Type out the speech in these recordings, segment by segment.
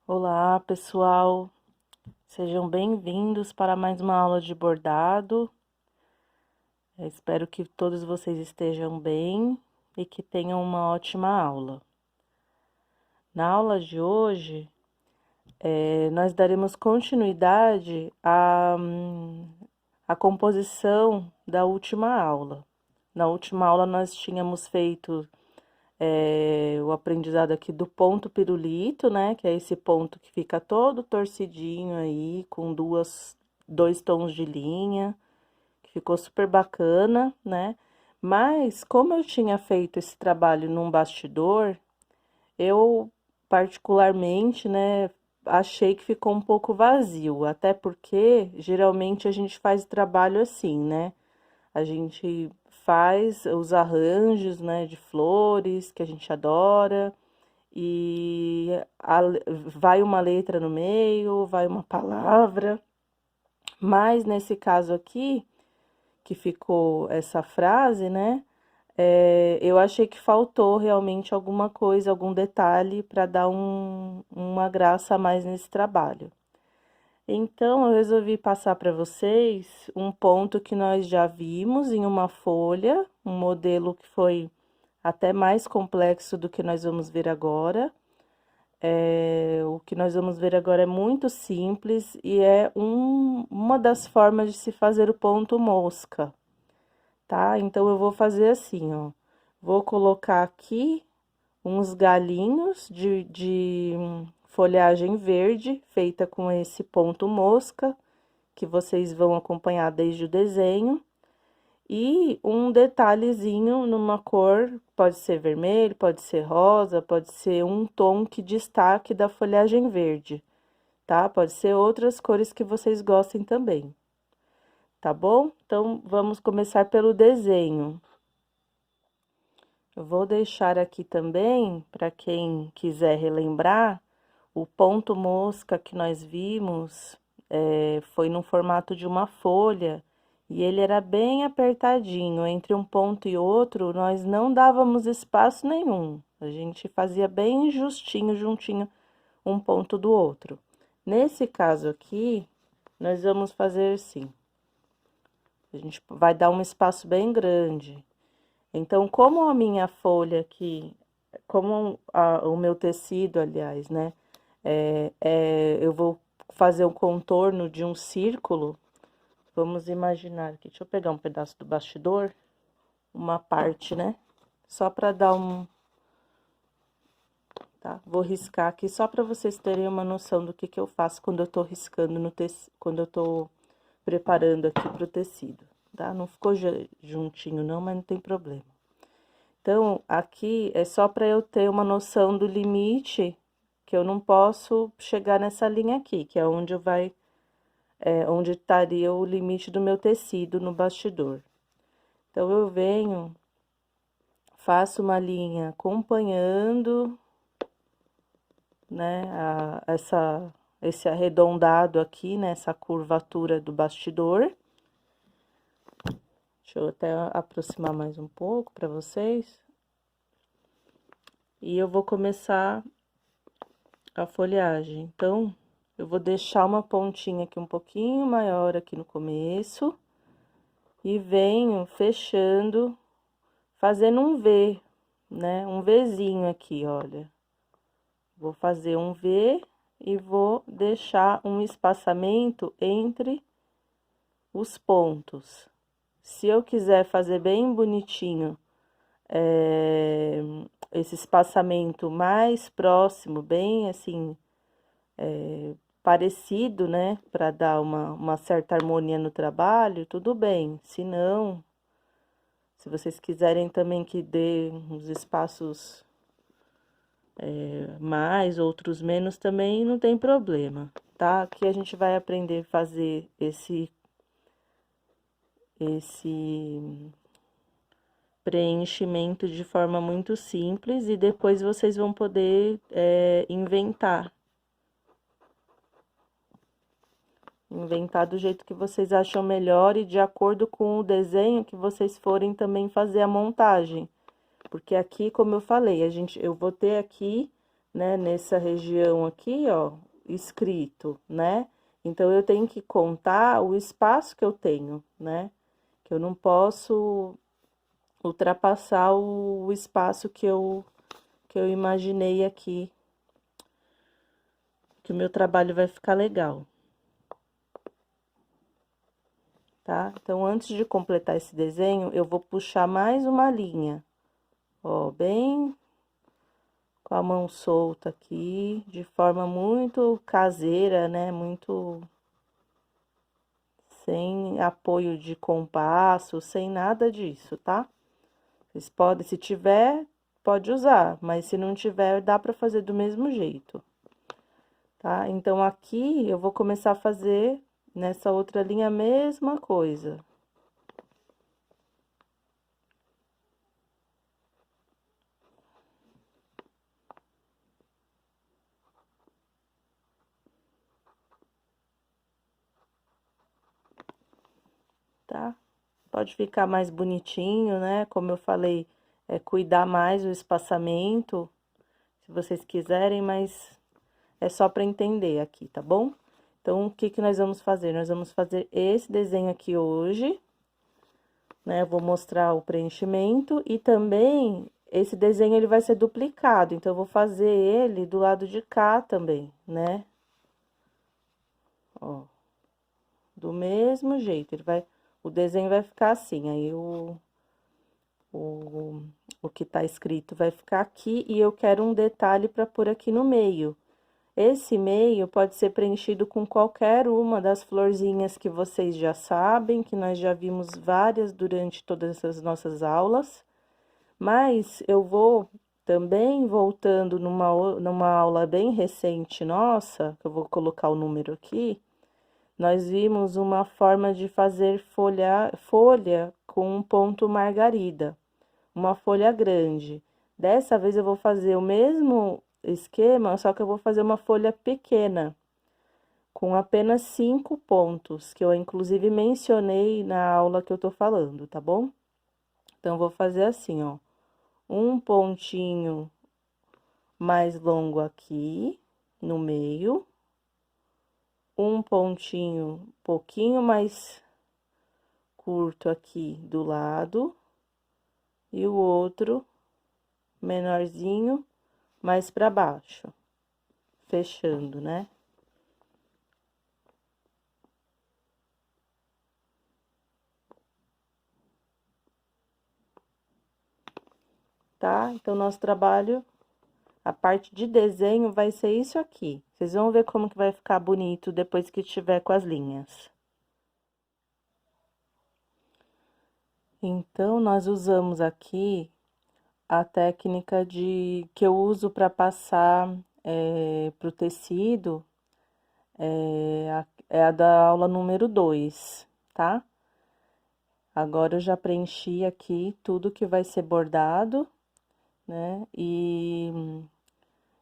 Olá, pessoal. Sejam bem-vindos para mais uma aula de bordado. Espero que todos vocês estejam bem e que tenham uma ótima aula. Na aula de hoje, nós daremos continuidade à composição da última aula. Na última aula, nós tínhamos feito o aprendizado aqui do ponto pirulito, né? Que é esse ponto que fica todo torcidinho aí, com dois tons de linha, que ficou super bacana, né? Mas, como eu tinha feito esse trabalho num bastidor, eu, particularmente, né, achei que ficou um pouco vazio, até porque, geralmente, a gente faz trabalho assim, né? A gente faz os arranjos, né, de flores, que a gente adora, e vai uma letra no meio, vai uma palavra, mas nesse caso aqui, que ficou essa frase, né, eu achei que faltou realmente alguma coisa, algum detalhe para dar uma graça a mais nesse trabalho. Então, eu resolvi passar para vocês um ponto que nós já vimos em uma folha, um modelo que foi até mais complexo do que nós vamos ver agora. O que nós vamos ver agora é muito simples e é uma das formas de se fazer o ponto mosca, tá? Então, eu vou fazer assim, ó. Vou colocar aqui uns galinhos de folhagem verde, feita com esse ponto mosca, que vocês vão acompanhar desde o desenho. E um detalhezinho numa cor, pode ser vermelho, pode ser rosa, pode ser um tom que destaque da folhagem verde, tá? Pode ser outras cores que vocês gostem também, tá bom? Então, vamos começar pelo desenho. Eu vou deixar aqui também, para quem quiser relembrar, o ponto mosca que nós vimos foi no formato de uma folha e ele era bem apertadinho. Entre um ponto e outro, nós não dávamos espaço nenhum. A gente fazia bem justinho, juntinho, um ponto do outro. Nesse caso aqui, nós vamos fazer assim. A gente vai dar um espaço bem grande. Então, como a minha folha aqui, como o meu tecido, aliás, né? Eu vou fazer um contorno de um círculo. Vamos imaginar aqui. Deixa eu pegar um pedaço do bastidor, uma parte, né? Só para dar tá? Vou riscar aqui só para vocês terem uma noção do que eu faço quando eu tô riscando no tecido, quando eu tô preparando aqui pro tecido, tá? Não ficou juntinho não, mas não tem problema. Então, aqui é só para eu ter uma noção do limite, que eu não posso chegar nessa linha aqui, que é onde estaria o limite do meu tecido no bastidor. Então, eu venho, faço uma linha acompanhando, né, esse arredondado aqui, né, essa curvatura do bastidor. Deixa eu até aproximar mais um pouco para vocês. E eu vou começar a folhagem. Então, eu vou deixar uma pontinha aqui um pouquinho maior aqui no começo. E venho fechando, fazendo um V, né? Um Vzinho aqui, olha. Vou fazer um V e vou deixar um espaçamento entre os pontos. Se eu quiser fazer bem bonitinho, esse espaçamento mais próximo, bem assim, parecido, né? Para dar uma certa harmonia no trabalho, tudo bem. Se não, se vocês quiserem também que dê uns espaços mais, outros menos, também não tem problema, tá? Aqui a gente vai aprender a fazer esse preenchimento de forma muito simples e depois vocês vão poder inventar. Inventar do jeito que vocês acham melhor e de acordo com o desenho que vocês forem também fazer a montagem. Porque aqui, como eu falei, eu vou ter aqui né, nessa região aqui, ó, escrito, né? Então, eu tenho que contar o espaço que eu tenho, né? Que eu não posso ultrapassar o espaço que eu imaginei aqui, que o meu trabalho vai ficar legal, tá? Então, antes de completar esse desenho, eu vou puxar mais uma linha, ó, bem com a mão solta aqui, de forma muito caseira, né? Muito sem apoio de compasso, sem nada disso, tá? Vocês podem, se tiver, pode usar, mas se não tiver, dá pra fazer do mesmo jeito, tá? Então, aqui eu vou começar a fazer nessa outra linha a mesma coisa. Tá? Pode ficar mais bonitinho, né? Como eu falei, cuidar mais o espaçamento, se vocês quiserem, mas é só para entender aqui, tá bom? Então, o que que nós vamos fazer? Nós vamos fazer esse desenho aqui hoje, né? Eu vou mostrar o preenchimento e também esse desenho ele vai ser duplicado, então eu vou fazer ele do lado de cá também, né? Ó, do mesmo jeito, o desenho vai ficar assim, aí o, o que tá escrito vai ficar aqui e eu quero um detalhe para pôr aqui no meio. Esse meio pode ser preenchido com qualquer uma das florzinhas que vocês já sabem, que nós já vimos várias durante todas as nossas aulas, mas eu vou também voltando numa aula bem recente nossa, que eu vou colocar o número aqui, nós vimos uma forma de fazer folha com um ponto margarida, uma folha grande. Dessa vez eu vou fazer o mesmo esquema, só que eu vou fazer uma folha pequena, com apenas 5 pontos, que eu inclusive mencionei na aula que eu tô falando, tá bom? Então, eu vou fazer assim, ó, um pontinho mais longo aqui, no meio, um pontinho um pouquinho mais curto aqui do lado, e o outro menorzinho mais para baixo, fechando, né? Tá? Então, nosso trabalho, a parte de desenho vai ser isso aqui. Vocês vão ver como que vai ficar bonito depois que tiver com as linhas. Então, nós usamos aqui a técnica que eu uso para passar pro tecido, é a da aula número 2, tá? Agora, eu já preenchi aqui tudo que vai ser bordado, né? E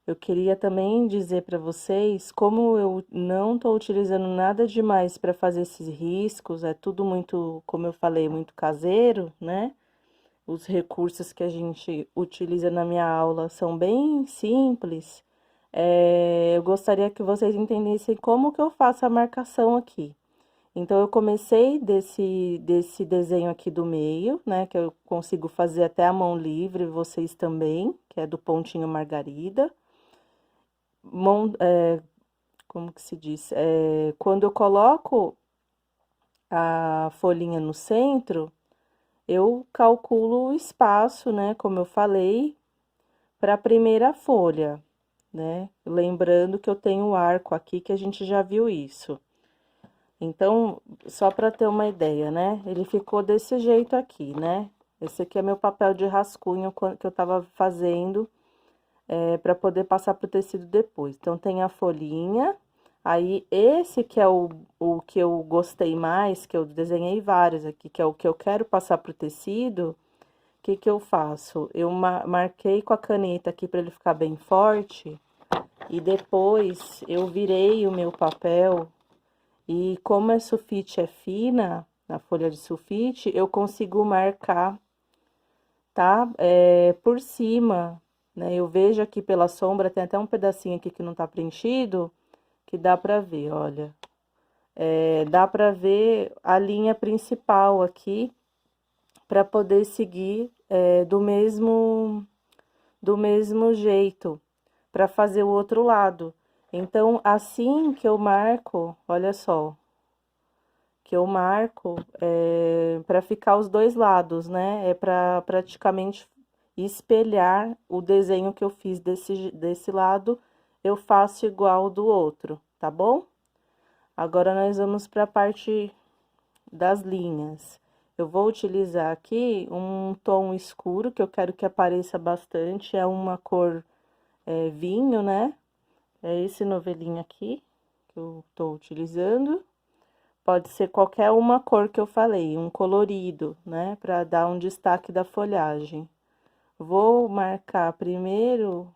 eu queria também dizer para vocês, como eu não tô utilizando nada demais para fazer esses riscos, é tudo muito, como eu falei, muito caseiro, né? Os recursos que a gente utiliza na minha aula são bem simples. Eu gostaria que vocês entendessem como que eu faço a marcação aqui. Então, eu comecei desse desenho aqui do meio, né? Que eu consigo fazer até a mão livre, vocês também, que é do pontinho margarida. Como que se diz? Quando eu coloco a folhinha no centro, eu calculo o espaço, né? Como eu falei, para a primeira folha, né? Lembrando que eu tenho o arco aqui, que a gente já viu isso. Então, só para ter uma ideia, né? Ele ficou desse jeito aqui, né? Esse aqui é meu papel de rascunho que eu tava fazendo para poder passar pro tecido depois. Então, tem a folhinha, aí esse que é o que eu gostei mais, que eu desenhei vários aqui, que é o que eu quero passar pro tecido, o que que eu faço? Eu marquei com a caneta aqui para ele ficar bem forte, e depois eu virei o meu papel, e como a sulfite é fina, na folha de sulfite, eu consigo marcar, tá? Por cima né? Eu vejo aqui pela sombra, tem até um pedacinho aqui que não tá preenchido, que dá pra ver, olha. Dá pra ver a linha principal aqui, pra poder seguir do mesmo jeito, pra fazer o outro lado. Então, assim que eu marco, olha só, que eu marco para ficar os dois lados, né? É para praticamente espelhar o desenho que eu fiz desse lado, eu faço igual do outro, tá bom? Agora, nós vamos para a parte das linhas. Eu vou utilizar aqui um tom escuro, que eu quero que apareça bastante, é uma cor vinho, né? É esse novelinho aqui que eu tô utilizando. Pode ser qualquer uma cor que eu falei, um colorido, né? Para dar um destaque da folhagem. Vou marcar primeiro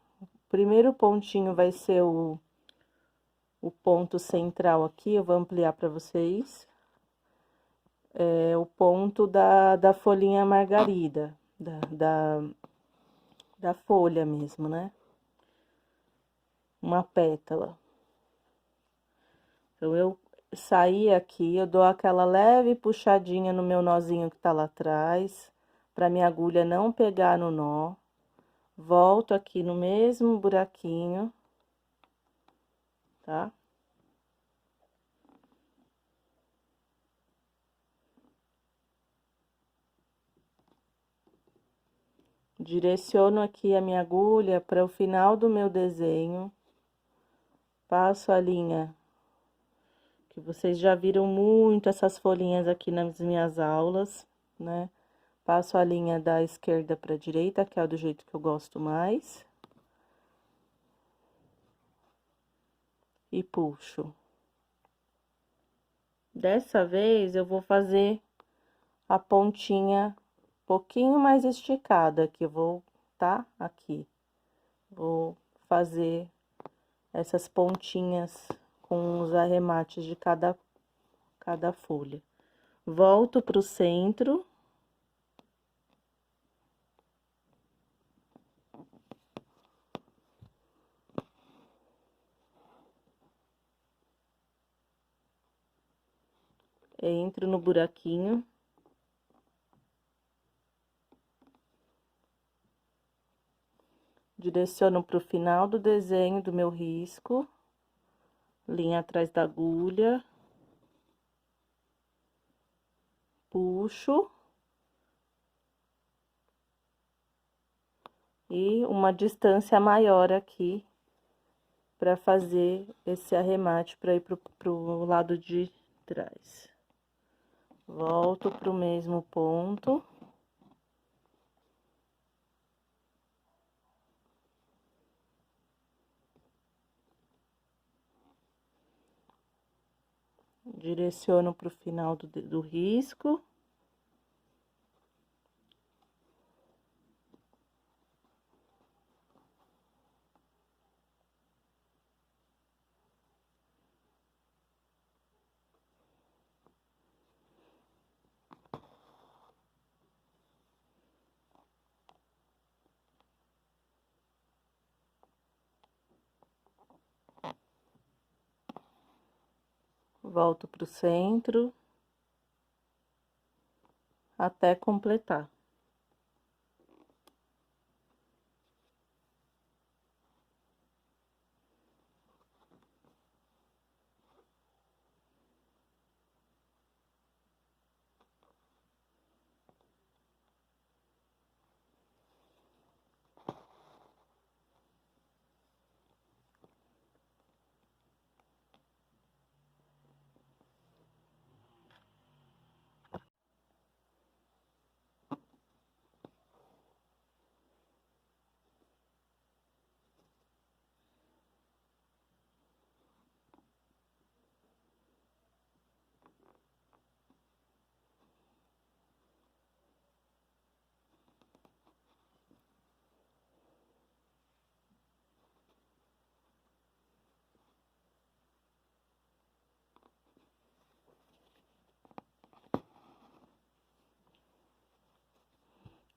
pontinho vai ser o ponto central aqui, eu vou ampliar para vocês. É o ponto da folhinha margarida, da folha mesmo, né? Uma pétala. Então, eu saí aqui, eu dou aquela leve puxadinha no meu nozinho que tá lá atrás, pra minha agulha não pegar no nó. Volto aqui no mesmo buraquinho, tá? Direciono aqui a minha agulha para o final do meu desenho. Passo a linha, que vocês já viram muito essas folhinhas aqui nas minhas aulas, né? Passo a linha da esquerda para a direita, que é do jeito que eu gosto mais. E puxo. Dessa vez, eu vou fazer a pontinha um pouquinho mais esticada, que eu vou, tá? Aqui. Vou fazer essas pontinhas com os arremates de cada folha. Volto pro centro. Entro no buraquinho. Direciono pro final do desenho do meu risco. Linha atrás da agulha. Puxo. E uma distância maior aqui para fazer esse arremate para ir pro lado de trás. Volto pro mesmo ponto. Direciono pro final do risco. Volto pro centro. Até completar.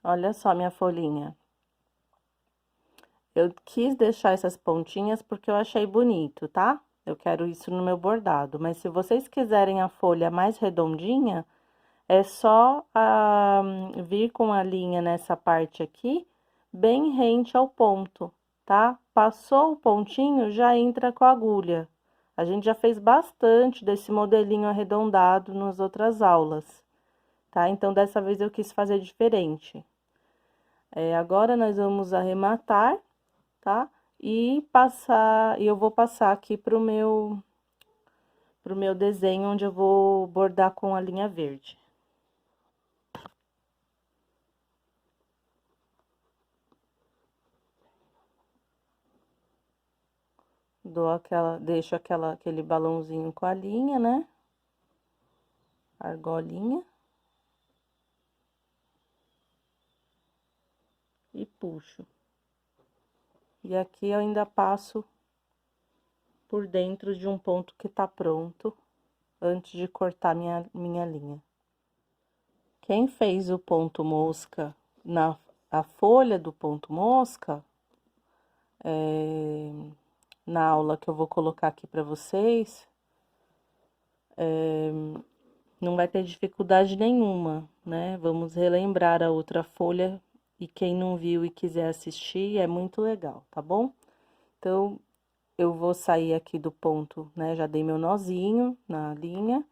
Olha só minha folhinha. Eu quis deixar essas pontinhas porque eu achei bonito, tá? Eu quero isso no meu bordado, mas se vocês quiserem a folha mais redondinha, é só vir com a linha nessa parte aqui, bem rente ao ponto, tá? Passou o pontinho, já entra com a agulha. A gente já fez bastante desse modelinho arredondado nas outras aulas, tá? Então, dessa vez eu quis fazer diferente. Agora, nós vamos arrematar, tá? E eu vou passar aqui pro meu desenho, onde eu vou bordar com a linha verde. Deixo aquele balãozinho com a linha, né? Argolinha. E puxo. E aqui eu ainda passo por dentro de um ponto que tá pronto, antes de cortar minha linha. Quem fez o ponto mosca a folha do ponto mosca, na aula que eu vou colocar aqui pra vocês, não vai ter dificuldade nenhuma, né? Vamos relembrar a outra folha e quem não viu e quiser assistir, é muito legal, tá bom? Então, eu vou sair aqui do ponto, né? Já dei meu nozinho na linha,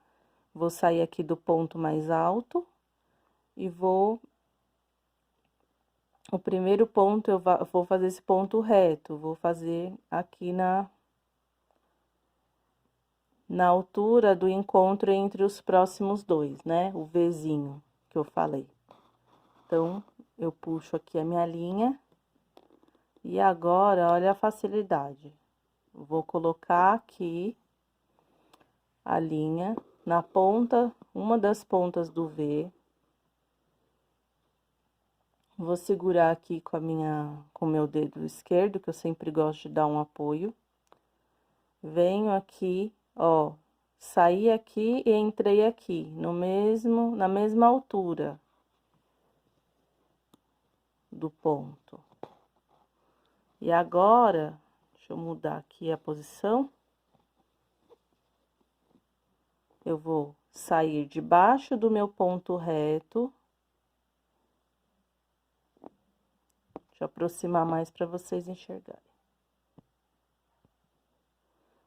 vou sair aqui do ponto mais alto e o primeiro ponto eu vou fazer esse ponto reto, vou fazer aqui na altura do encontro entre os próximos dois, né? O Vzinho que eu falei. Então, eu puxo aqui a minha linha. E agora, olha a facilidade. Vou colocar aqui a linha na ponta, uma das pontas do V. Vou segurar aqui com o meu dedo esquerdo, que eu sempre gosto de dar um apoio. Venho aqui, ó, saí aqui e entrei aqui, na mesma altura do ponto. E agora, deixa eu mudar aqui a posição. Eu vou sair debaixo do meu ponto reto. Deixa eu aproximar mais para vocês enxergarem.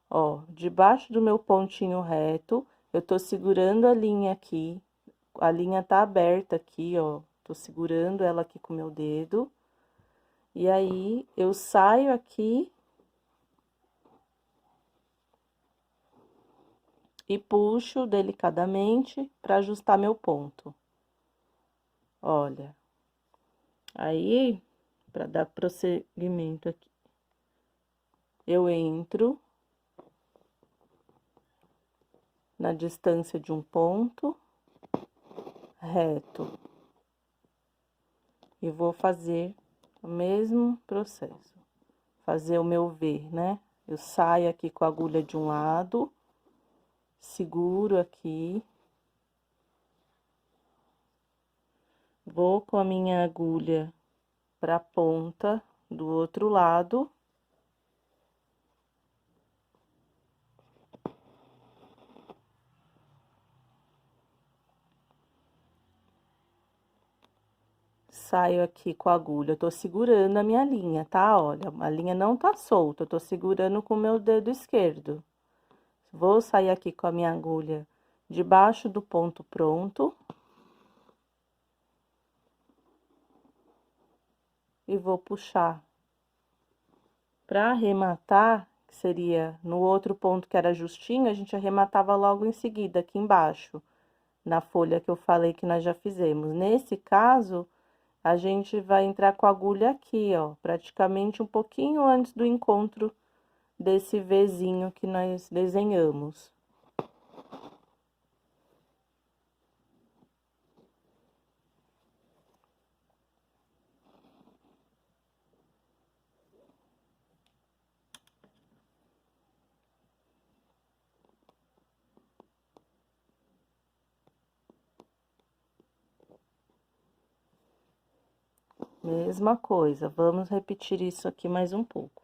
Ó, debaixo do meu pontinho reto, eu tô segurando a linha aqui. A linha tá aberta aqui, ó. Tô segurando ela aqui com o meu dedo. E aí, eu saio aqui e puxo delicadamente para ajustar meu ponto. Olha. Aí, para dar prosseguimento aqui, eu entro na distância de um ponto reto e vou fazer o mesmo processo, fazer o meu V, né? Eu saio aqui com a agulha de um lado, seguro aqui, vou com a minha agulha para a ponta do outro lado. Saio aqui com a agulha, eu tô segurando a minha linha, tá? Olha, a linha não tá solta, eu tô segurando com o meu dedo esquerdo. Vou sair aqui com a minha agulha debaixo do ponto pronto. E vou puxar. Pra arrematar, que seria no outro ponto que era justinho, a gente arrematava logo em seguida, aqui embaixo, na folha que eu falei que nós já fizemos. Nesse caso, a gente vai entrar com a agulha aqui, ó, praticamente um pouquinho antes do encontro desse Vzinho que nós desenhamos. Mesma coisa, vamos repetir isso aqui mais um pouco.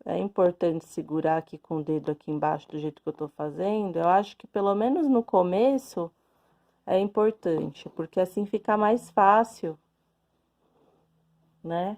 É importante segurar aqui com o dedo aqui embaixo do jeito que eu tô fazendo. Eu acho que pelo menos no começo é importante, porque assim fica mais fácil, né?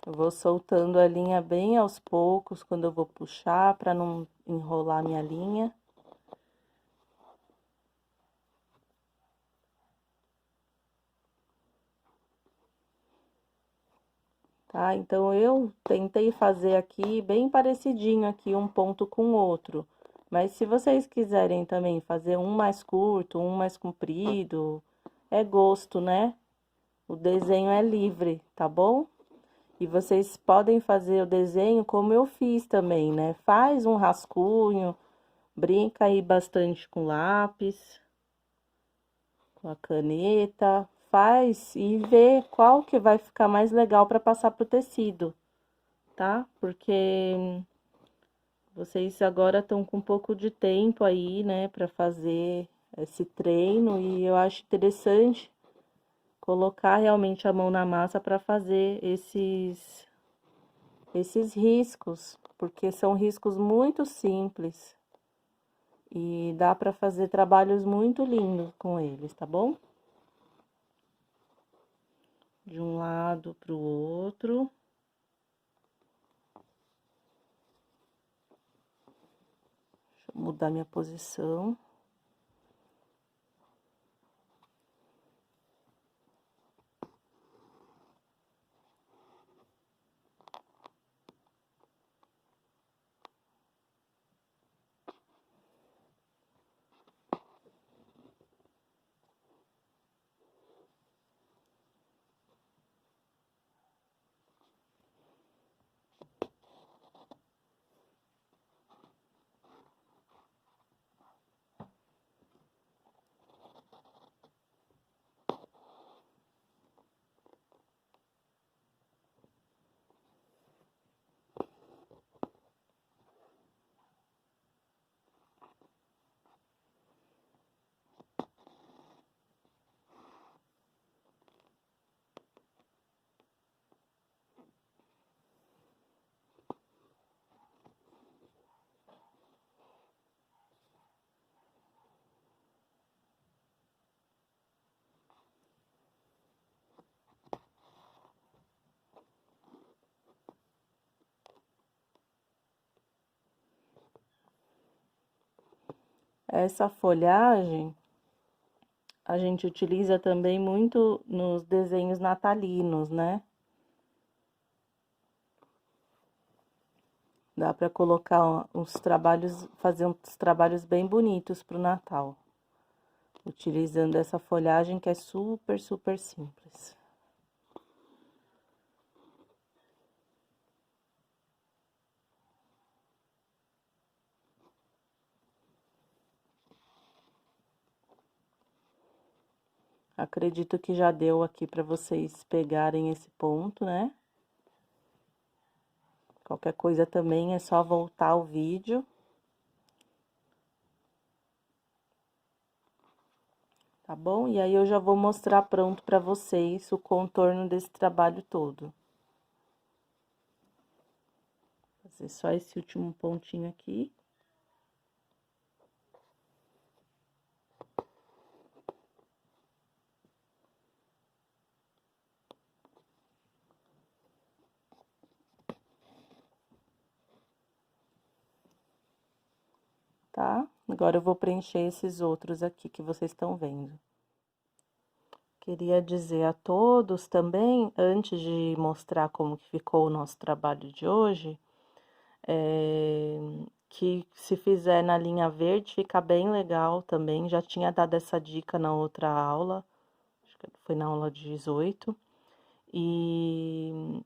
Eu vou soltando a linha bem aos poucos quando eu vou puxar, para não enrolar minha linha. Tá? Então, eu tentei fazer aqui bem parecidinho aqui, um ponto com o outro. Mas se vocês quiserem também fazer um mais curto, um mais comprido, é gosto, né? O desenho é livre, tá bom? E vocês podem fazer o desenho como eu fiz também, né? Faz um rascunho, brinca aí bastante com lápis, com a caneta, faz e vê qual que vai ficar mais legal para passar pro tecido, tá? Porque vocês agora estão com um pouco de tempo aí, né, para fazer esse treino e eu acho interessante colocar realmente a mão na massa para fazer esses riscos, porque são riscos muito simples e dá para fazer trabalhos muito lindos com eles, tá bom? De um lado para o outro. Deixa eu mudar minha posição. Essa folhagem a gente utiliza também muito nos desenhos natalinos, né? Dá para colocar uns trabalhos, fazer uns trabalhos bem bonitos para o Natal, utilizando essa folhagem que é super, super simples. Acredito que já deu aqui para vocês pegarem esse ponto, né? Qualquer coisa também é só voltar o vídeo. Tá bom? E aí eu já vou mostrar pronto para vocês o contorno desse trabalho todo. Fazer só esse último pontinho aqui. Tá? Agora eu vou preencher esses outros aqui que vocês estão vendo. Queria dizer a todos também, antes de mostrar como que ficou o nosso trabalho de hoje, que se fizer na linha verde fica bem legal também. Já tinha dado essa dica na outra aula, acho que foi na aula 18. E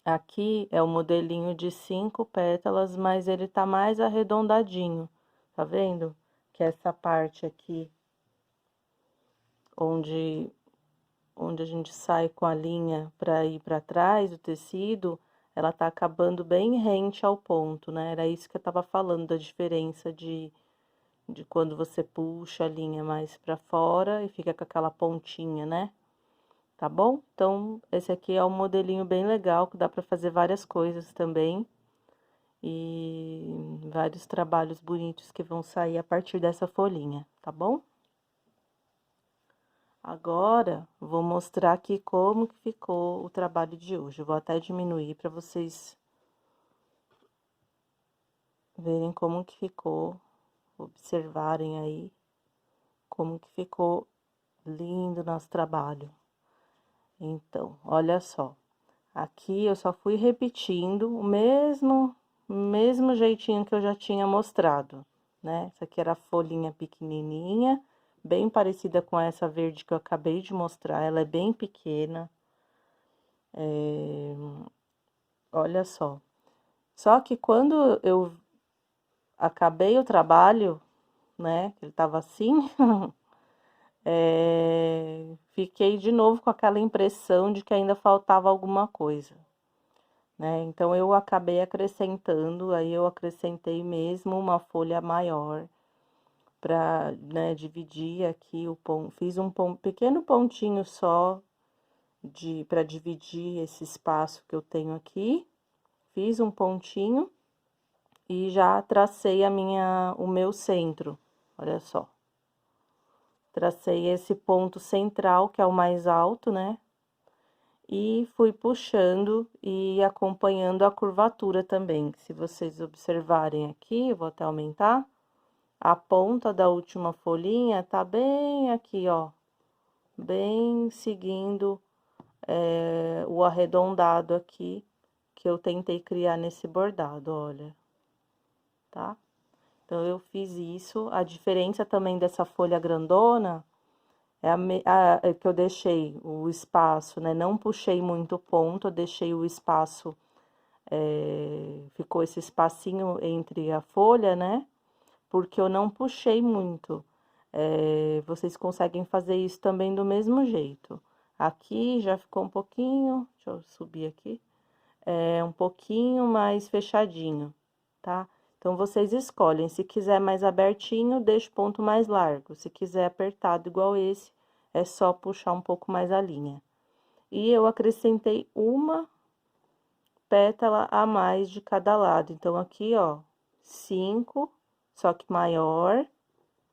aqui é o modelinho de 5 pétalas, mas ele tá mais arredondadinho, tá vendo? Que essa parte aqui, onde a gente sai com a linha para ir para trás, o tecido, ela tá acabando bem rente ao ponto, né? Era isso que eu tava falando, da diferença de quando você puxa a linha mais para fora e fica com aquela pontinha, né? Tá bom? Então, esse aqui é um modelinho bem legal, que dá para fazer várias coisas também. E vários trabalhos bonitos que vão sair a partir dessa folhinha, tá bom? Agora, vou mostrar aqui como que ficou o trabalho de hoje. Eu vou até diminuir para vocês verem como que ficou, observarem aí como que ficou lindo o nosso trabalho. Então, olha só, aqui eu só fui repetindo o mesmo jeitinho que eu já tinha mostrado, né? Essa aqui era a folhinha pequenininha, bem parecida com essa verde que eu acabei de mostrar, ela é bem pequena. Olha só. Só que quando eu acabei o trabalho, né, ele tava assim, fiquei de novo com aquela impressão de que ainda faltava alguma coisa, né? Então, eu acabei acrescentando, aí eu acrescentei mesmo uma folha maior para, né, dividir aqui o ponto. Fiz um pequeno pontinho só para dividir esse espaço que eu tenho aqui. Fiz um pontinho e já tracei o meu centro. Olha só. Tracei esse ponto central, que é o mais alto, né? E fui puxando e acompanhando a curvatura também. Se vocês observarem aqui, eu vou até aumentar, a ponta da última folhinha tá bem aqui, ó, bem seguindo o arredondado aqui, que eu tentei criar nesse bordado, olha, tá? Então, eu fiz isso. A diferença também dessa folha grandona é que eu deixei o espaço, né? Não puxei muito ponto, eu deixei o espaço, ficou esse espacinho entre a folha, né? Porque eu não puxei muito. Vocês conseguem fazer isso também do mesmo jeito. Aqui já ficou um pouquinho, deixa eu subir aqui, um pouquinho mais fechadinho, tá? Então, vocês escolhem, se quiser mais abertinho, deixa o ponto mais largo. Se quiser apertado igual esse, é só puxar um pouco mais a linha. E eu acrescentei uma pétala a mais de cada lado. Então, aqui, ó, 5, só que maior,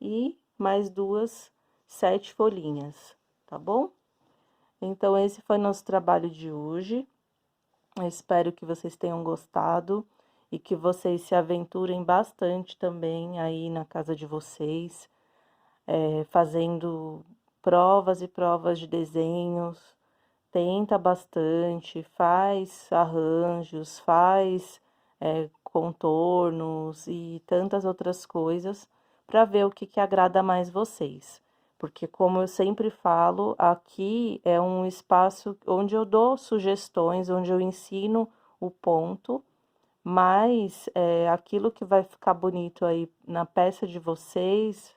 e mais 2, 7 folhinhas, tá bom? Então, esse foi nosso trabalho de hoje. Eu espero que vocês tenham gostado e que vocês se aventurem bastante também aí na casa de vocês, fazendo provas e provas de desenhos. Tenta bastante, faz arranjos, faz contornos e tantas outras coisas para ver o que agrada mais vocês. Porque, como eu sempre falo, aqui é um espaço onde eu dou sugestões, onde eu ensino o ponto, mas aquilo que vai ficar bonito aí na peça de vocês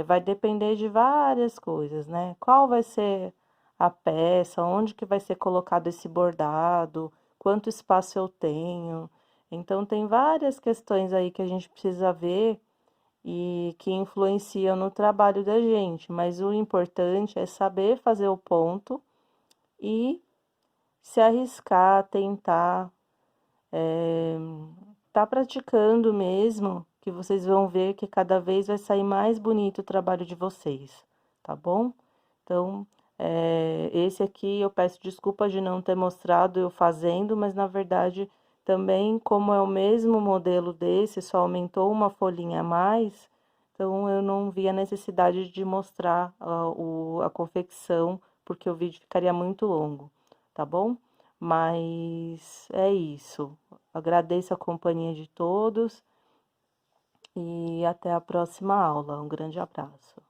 vai depender de várias coisas, né? Qual vai ser a peça, onde que vai ser colocado esse bordado, quanto espaço eu tenho. Então, tem várias questões aí que a gente precisa ver e que influenciam no trabalho da gente, mas o importante é saber fazer o ponto e se arriscar, tentar, tá praticando mesmo, que vocês vão ver que cada vez vai sair mais bonito o trabalho de vocês, tá bom? Então, esse aqui eu peço desculpa de não ter mostrado eu fazendo, mas na verdade também, como é o mesmo modelo desse, só aumentou uma folhinha a mais, então eu não vi a necessidade de mostrar a confecção, porque o vídeo ficaria muito longo, tá bom? Mas é isso. Agradeço a companhia de todos e até a próxima aula. Um grande abraço.